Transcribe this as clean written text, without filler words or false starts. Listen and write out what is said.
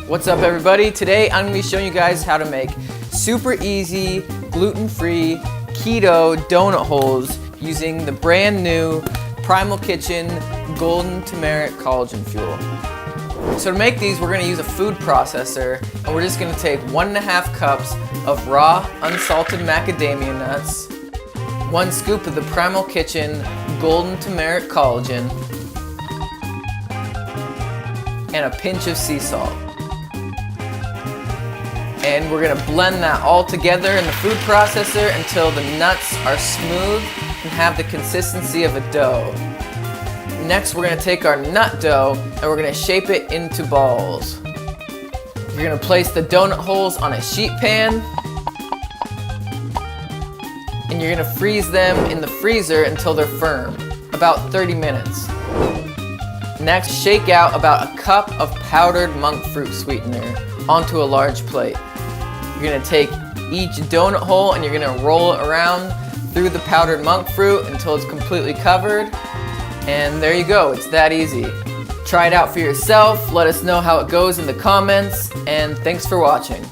What's up everybody? Today I'm going to be showing you guys how to make super easy, gluten-free, keto donut holes using the brand new Primal Kitchen Golden Turmeric Collagen Fuel. So to make these, we're going to use a food processor, and we're just going to take 1.5 cups of raw, unsalted macadamia nuts, 1 scoop of the Primal Kitchen Golden Turmeric Collagen, and a pinch of sea salt. And we're going to blend that all together in the food processor until the nuts are smooth and have the consistency of a dough. Next, we're going to take our nut dough and we're going to shape it into balls. You're going to place the donut holes on a sheet pan, and you're going to freeze them in the freezer until they're firm, about 30 minutes. Next, shake out about a cup of powdered monk fruit sweetener onto a large plate. You're going to take each donut hole and you're going to roll it around through the powdered monk fruit until it's completely covered. And there you go, it's that easy. Try it out for yourself, let us know how it goes in the comments, and thanks for watching.